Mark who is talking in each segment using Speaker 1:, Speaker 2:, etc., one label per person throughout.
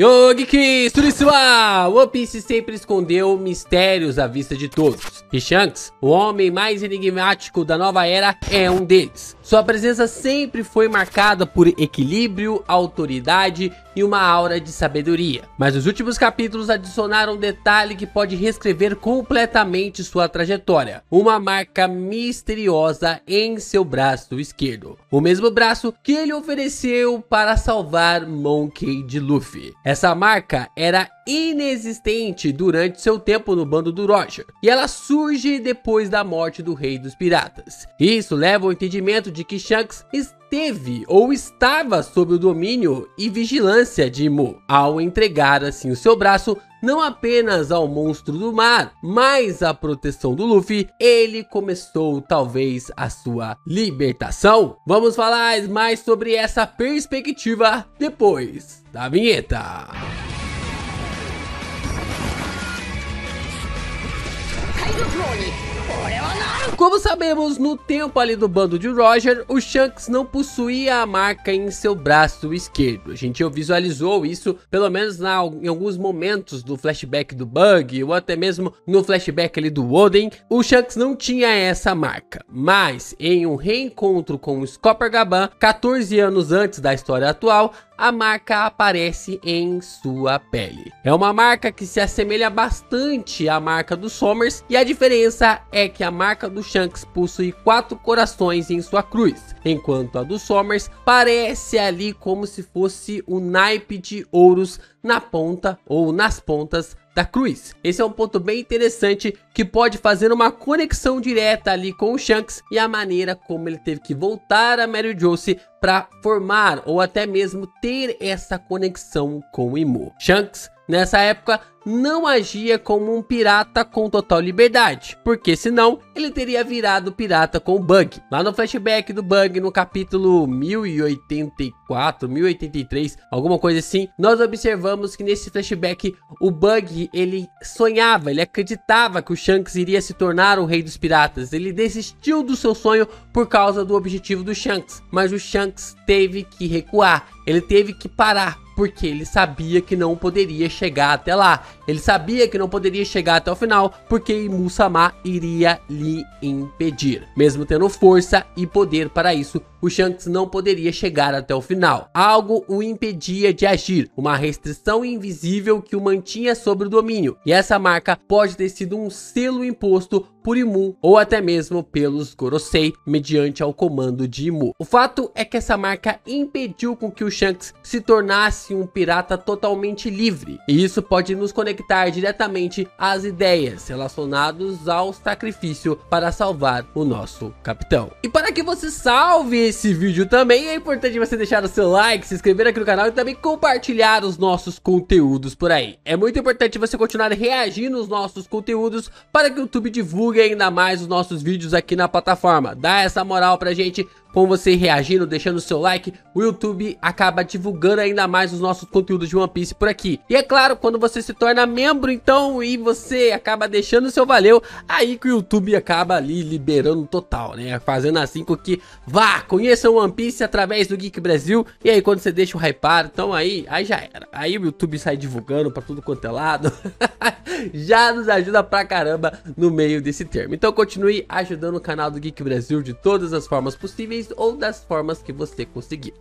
Speaker 1: Yo, Geeks, tudo isso? One Piece sempre escondeu mistérios à vista de todos. E Shanks, o homem mais enigmático da nova era, é um deles. Sua presença sempre foi marcada por equilíbrio, autoridade e uma aura de sabedoria. Mas os últimos capítulos adicionaram um detalhe que pode reescrever completamente sua trajetória. Uma marca misteriosa em seu braço esquerdo. O mesmo braço que ele ofereceu para salvar Monkey de Luffy. Essa marca era inexistente durante seu tempo no bando do Roger, e ela surge depois da morte do Rei dos Piratas. Isso leva ao entendimento de que Shanks esteve ou estava sob o domínio e vigilância de Imu, ao entregar assim o seu braço não apenas ao monstro do mar, mas à proteção do Luffy. Ele começou talvez a sua libertação. Vamos falar mais sobre essa perspectiva depois da vinheta. Como sabemos, no tempo ali do bando de Roger, o Shanks não possuía a marca em seu braço esquerdo. A gente visualizou isso, pelo menos em alguns momentos do flashback do Bug, ou até mesmo no flashback ali do Oden. O Shanks não tinha essa marca, mas em um reencontro com o Scopper Gaban, 14 anos antes da história atual, a marca aparece em sua pele. É uma marca que se assemelha bastante à marca do Somers, e a diferença é que a marca do Shanks possui 4 corações em sua cruz, enquanto a do Somers parece ali como se fosse o naipe de ouros na ponta ou nas pontas da cruz. Esse é um ponto bem interessante que pode fazer uma conexão direta ali com o Shanks e a maneira como ele teve que voltar a Meryl-Joce para formar ou até mesmo ter essa conexão com o Imu. Shanks, nessa época, não agia como um pirata com total liberdade, porque senão ele teria virado pirata com o Bug. Lá no flashback do Bug, no capítulo 1084, 1083, alguma coisa assim, nós observamos que nesse flashback o Bug, ele sonhava, ele acreditava que o Shanks iria se tornar o rei dos piratas. Ele desistiu do seu sonho por causa do objetivo do Shanks, mas o Shanks teve que recuar, ele teve que parar, porque ele sabia que não poderia chegar até lá. Ele sabia que não poderia chegar até o final, porque Imu-sama iria lhe impedir. Mesmo tendo força e poder para isso, o Shanks não poderia chegar até o final. Algo o impedia de agir, uma restrição invisível que o mantinha sob o domínio. E essa marca pode ter sido um selo imposto por Imu, ou até mesmo pelos Gorosei, mediante ao comando de Imu. O fato é que essa marca impediu com que o Shanks se tornasse um pirata totalmente livre. E isso pode nos conectar diretamente às ideias relacionadas ao sacrifício para salvar o nosso capitão. E para que você salve esse vídeo também, é importante você deixar o seu like, se inscrever aqui no canal e também compartilhar os nossos conteúdos por aí. É muito importante você continuar reagindo aos nossos conteúdos para que o YouTube divulgue ainda mais os nossos vídeos aqui na plataforma. Dá essa moral pra gente. Com você reagindo, deixando o seu like, o YouTube acaba divulgando ainda mais os nossos conteúdos de One Piece por aqui. E é claro, quando você se torna membro, então, e você acaba deixando o seu valeu, aí que o YouTube acaba ali liberando total, né? Fazendo assim com que conheça o One Piece através do Geek Brasil. E aí quando você deixa o hypar, então aí já era. Aí o YouTube sai divulgando pra tudo quanto é lado. Já nos ajuda pra caramba no meio desse termo. Então continue ajudando o canal do Geek Brasil de todas as formas possíveis, ou das formas que você conseguir.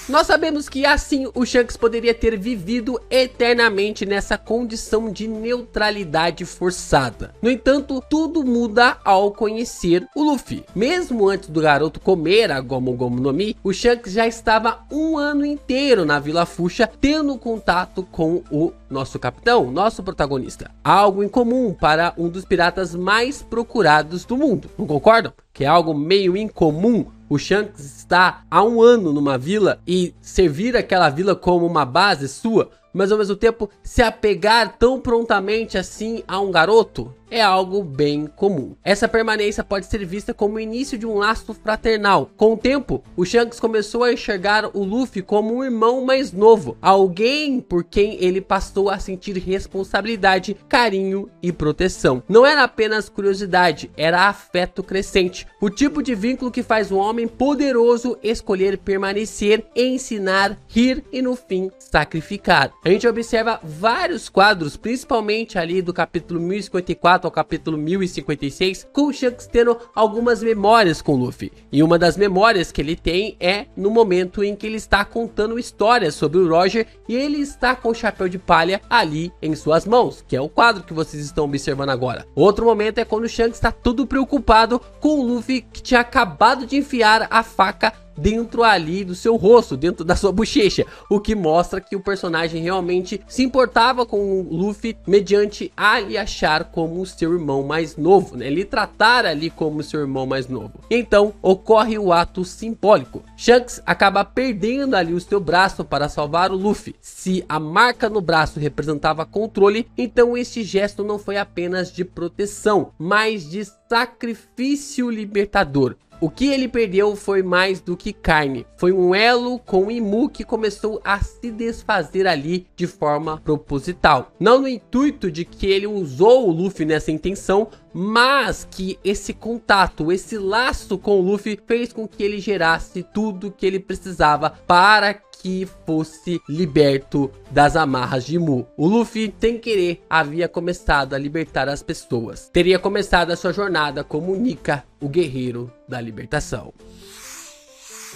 Speaker 1: Nós sabemos que assim o Shanks poderia ter vivido eternamente nessa condição de neutralidade forçada. No entanto, tudo muda ao conhecer o Luffy. Mesmo antes do garoto comer a Gomu Gomu no Mi, o Shanks já estava um ano inteiro na Vila Fuxa, tendo contato com o nosso capitão, nosso protagonista. Algo incomum para um dos piratas mais procurados do mundo, não concordam? Que é algo meio incomum o Shanks está há um ano numa vila e servir aquela vila como uma base sua. mas ao mesmo tempo se apegar tão prontamente assim a um garoto é algo bem comum. Essa permanência pode ser vista como o início de um laço fraternal. Com o tempo, o Shanks começou a enxergar o Luffy como um irmão mais novo, alguém por quem ele passou a sentir responsabilidade, carinho e proteção. Não era apenas curiosidade, era afeto crescente, o tipo de vínculo que faz um homem poderoso escolher permanecer, ensinar, rir e no fim sacrificar. A gente observa vários quadros, principalmente ali do capítulo 1054 ao capítulo 1056, com o Shanks tendo algumas memórias com o Luffy. E uma das memórias que ele tem é no momento em que ele está contando histórias sobre o Roger e ele está com o chapéu de palha ali em suas mãos, que é o quadro que vocês estão observando agora. Outro momento é quando o Shanks está todo preocupado com o Luffy que tinha acabado de enfiar a faca dentro ali do seu rosto, dentro da sua bochecha, o que mostra que o personagem realmente se importava com o Luffy mediante a lhe achar como o seu irmão mais novo, né? Ele tratar ali como o seu irmão mais novo. Então ocorre o ato simbólico. Shanks acaba perdendo ali o seu braço para salvar o Luffy. Se a marca no braço representava controle, então este gesto não foi apenas de proteção, mas de sacrifício libertador. O que ele perdeu foi mais do que carne, foi um elo com o Imu que começou a se desfazer ali de forma proposital. Não no intuito de que ele usou o Luffy nessa intenção, mas que esse contato, esse laço com o Luffy fez com que ele gerasse tudo que ele precisava para que fosse liberto das amarras de Imu. O Luffy, sem querer, havia começado a libertar as pessoas. Teria começado a sua jornada como Nika, o guerreiro da libertação.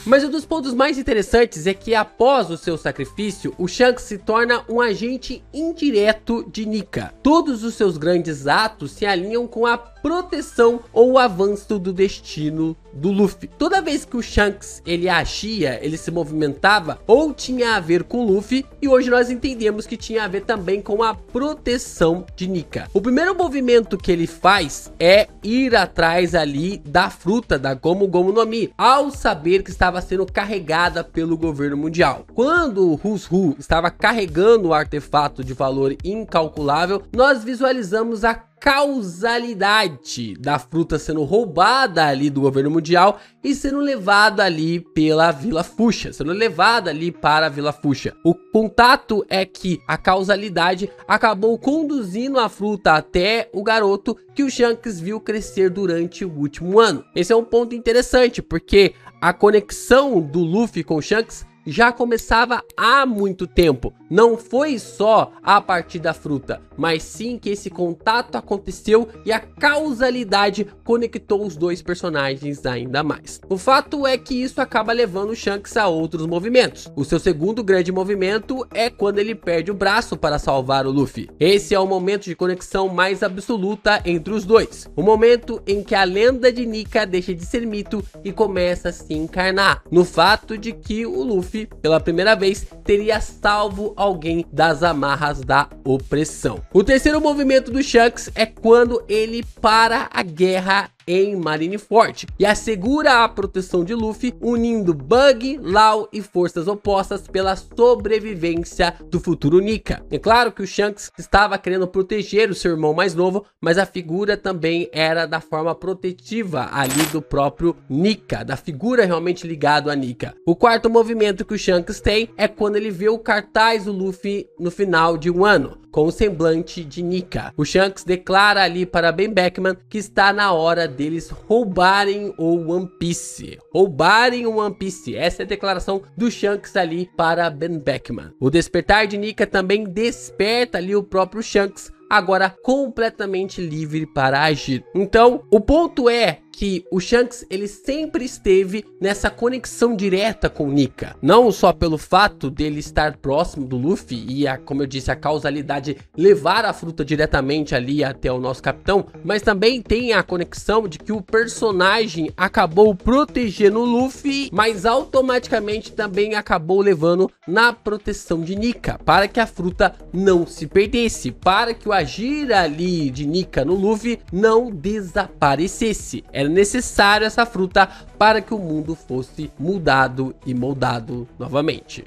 Speaker 1: Mas um dos pontos mais interessantes é que após o seu sacrifício, o Shanks se torna um agente indireto de Nika. Todos os seus grandes atos se alinham com a proteção ou o avanço do destino do Luffy. Toda vez que o Shanks ele agia, ele se movimentava ou tinha a ver com o Luffy, e hoje nós entendemos que tinha a ver também com a proteção de Nika. O primeiro movimento que ele faz é ir atrás ali da fruta da Gomu Gomu no Mi, ao saber que estava sendo carregada pelo governo mundial. Quando o Hushu estava carregando o artefato de valor incalculável, nós visualizamos a causalidade da fruta sendo roubada ali do governo mundial e sendo levada ali pela Vila Fuchsia, sendo levada ali para a Vila Fuchsia. O contato é que a causalidade acabou conduzindo a fruta até o garoto que o Shanks viu crescer durante o último ano. Esse é um ponto interessante, porque a conexão do Luffy com o Shanks já começava há muito tempo. Não foi só a partir da fruta, mas sim que esse contato aconteceu e a causalidade conectou os dois personagens ainda mais. O fato é que isso acaba levando o Shanks a outros movimentos. O seu segundo grande movimento é quando ele perde o braço para salvar o Luffy. Esse é o momento de conexão mais absoluta entre os dois. O momento em que a lenda de Nika deixa de ser mito e começa a se encarnar no fato de que o Luffy, pela primeira vez, teria salvo alguém das amarras da opressão. O terceiro movimento do Shanks é quando ele para a guerra em Marineford e assegura a proteção de Luffy, unindo Bug, Law e forças opostas pela sobrevivência do futuro Nika. É claro que o Shanks estava querendo proteger o seu irmão mais novo, mas a figura também era da forma protetiva ali do próprio Nika, da figura realmente ligado a Nika. O quarto movimento que o Shanks tem é quando ele vê o cartaz do Luffy no final de um ano, com o semblante de Nika. O Shanks declara ali para Ben Beckman que está na hora deles roubarem o One Piece. Roubarem o One Piece. Essa é a declaração do Shanks ali para Ben Beckman. O despertar de Nika também desperta ali o próprio Shanks, agora completamente livre para agir. Então, o ponto é que o Shanks ele sempre esteve nessa conexão direta com o Nika, não só pelo fato dele estar próximo do Luffy e como eu disse, a causalidade levar a fruta diretamente ali até o nosso capitão, mas também tem a conexão de que o personagem acabou protegendo o Luffy, mas automaticamente também acabou levando na proteção de Nika, para que a fruta não se perdesse, para que o agir ali de Nika no Luffy não desaparecesse. Era necessário essa fruta para que o mundo fosse mudado e moldado novamente.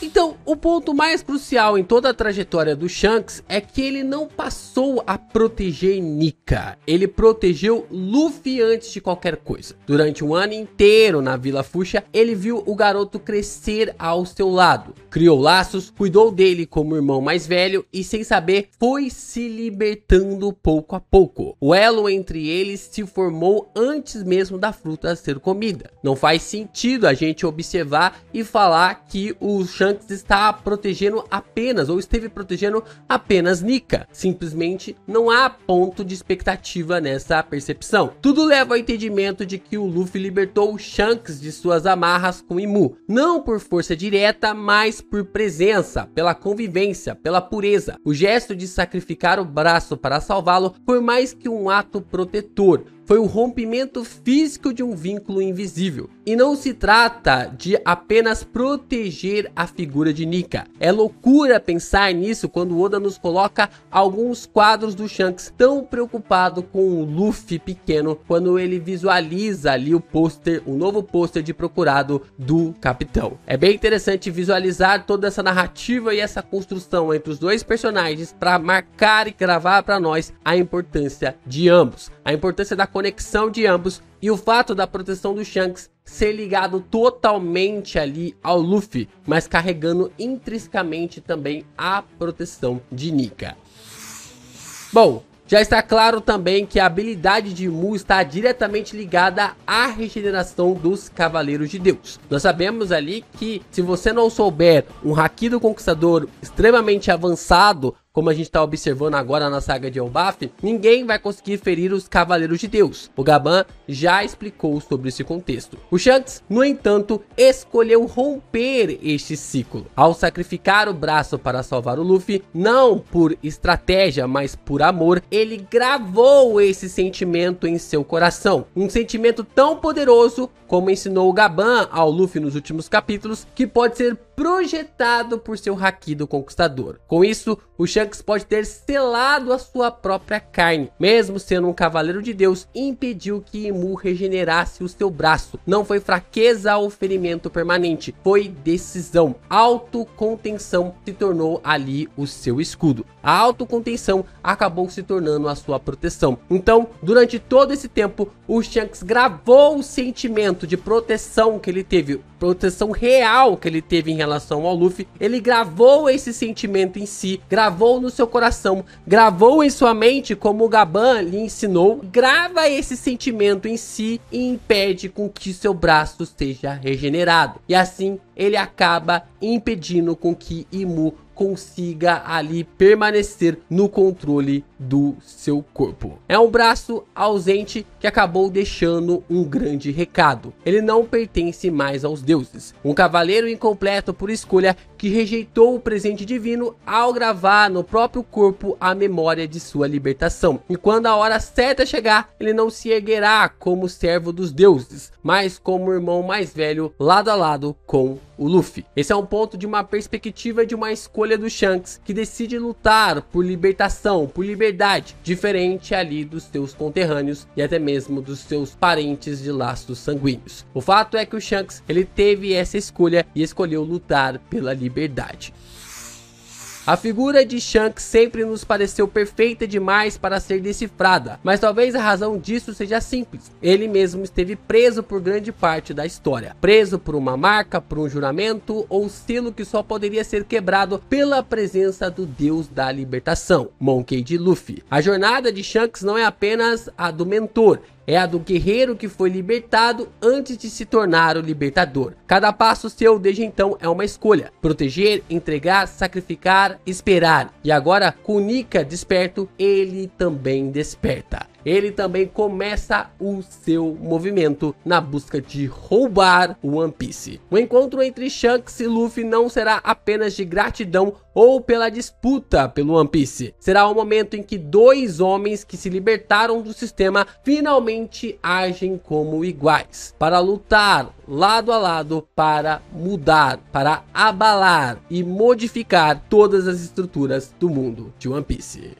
Speaker 1: Então, o ponto mais crucial em toda a trajetória do Shanks é que ele não passou a proteger Nika, ele protegeu Luffy antes de qualquer coisa. Durante um ano inteiro na Vila Fuchsia, ele viu o garoto crescer ao seu lado, criou laços, cuidou dele como irmão mais velho e, sem saber, foi se libertando pouco a pouco. O elo entre eles se formou antes mesmo da fruta ser comida. Não faz sentido a gente observar e falar que o Shanks está protegendo apenas, ou esteve protegendo apenas Nika. Simplesmente não há ponto de expectativa nessa percepção. Tudo leva ao entendimento de que o Luffy libertou o Shanks de suas amarras com Imu. Não por força direta, mas por presença, pela convivência, pela pureza. O gesto de sacrificar o braço para salvá-lo foi mais que um ato protetor. Foi o rompimento físico de um vínculo invisível. E não se trata de apenas proteger a figura de Nika. É loucura pensar nisso quando Oda nos coloca alguns quadros do Shanks tão preocupado com o Luffy pequeno, quando ele visualiza ali o pôster, o novo pôster de Procurado do Capitão. É bem interessante visualizar toda essa narrativa e essa construção entre os dois personagens para marcar e gravar para nós a importância de ambos. A importância da conexão de ambos e o fato da proteção do Shanks ser ligado totalmente ali ao Luffy, mas carregando intrinsecamente também a proteção de Nika. Bom, já está claro também que a habilidade de Imu está diretamente ligada à regeneração dos Cavaleiros de Deus. Nós sabemos ali que se você não souber um Haki do Conquistador extremamente avançado, como a gente está observando agora na saga de Elbaf, ninguém vai conseguir ferir os Cavaleiros de Deus. O Gaban já explicou sobre esse contexto. O Shanks, no entanto, escolheu romper este ciclo. Ao sacrificar o braço para salvar o Luffy, não por estratégia, mas por amor, ele gravou esse sentimento em seu coração. Um sentimento tão poderoso, como ensinou o Gaban ao Luffy nos últimos capítulos, que pode ser projetado por seu Haki do Conquistador. Com isso, o Shanks pode ter selado a sua própria carne. Mesmo sendo um Cavaleiro de Deus, impediu que Imu regenerasse o seu braço. Não foi fraqueza ou ferimento permanente, foi decisão. Autocontenção se tornou ali o seu escudo. A autocontenção acabou se tornando a sua proteção. Então, durante todo esse tempo, o Shanks gravou o sentimento de proteção que ele teve, proteção real que ele teve em relação ao Luffy. Ele gravou esse sentimento em si, gravou no seu coração, gravou em sua mente, como o Gaban lhe ensinou. Grava esse sentimento em si e impede com que seu braço seja regenerado. E assim ele acaba impedindo com que Imu consiga ali permanecer no controle do seu corpo. É um braço ausente que acabou deixando um grande recado. Ele não pertence mais aos deuses. Um cavaleiro incompleto por escolha que rejeitou o presente divino ao gravar no próprio corpo a memória de sua libertação. E quando a hora certa chegar, ele não se erguerá como servo dos deuses, mas como irmão mais velho, lado a lado com o Luffy. Esse é um ponto de uma perspectiva de uma escolha do Shanks, que decide lutar por libertação, por liberdade, diferente ali dos seus conterrâneos e até mesmo dos seus parentes de laços sanguíneos. O fato é que o Shanks, ele teve essa escolha e escolheu lutar pela liberdade. A figura de Shanks sempre nos pareceu perfeita demais para ser decifrada, mas talvez a razão disso seja simples. Ele mesmo esteve preso por grande parte da história, preso por uma marca, por um juramento ou selo que só poderia ser quebrado pela presença do deus da libertação, Monkey D. Luffy. A jornada de Shanks não é apenas a do mentor, é a do guerreiro que foi libertado antes de se tornar o libertador. Cada passo seu desde então é uma escolha: proteger, entregar, sacrificar, esperar. E agora, com Nika desperto, ele também desperta. Ele também começa o seu movimento na busca de roubar o One Piece. O encontro entre Shanks e Luffy não será apenas de gratidão ou pela disputa pelo One Piece. Será o momento em que dois homens que se libertaram do sistema finalmente agem como iguais, para lutar lado a lado, para mudar, para abalar e modificar todas as estruturas do mundo de One Piece.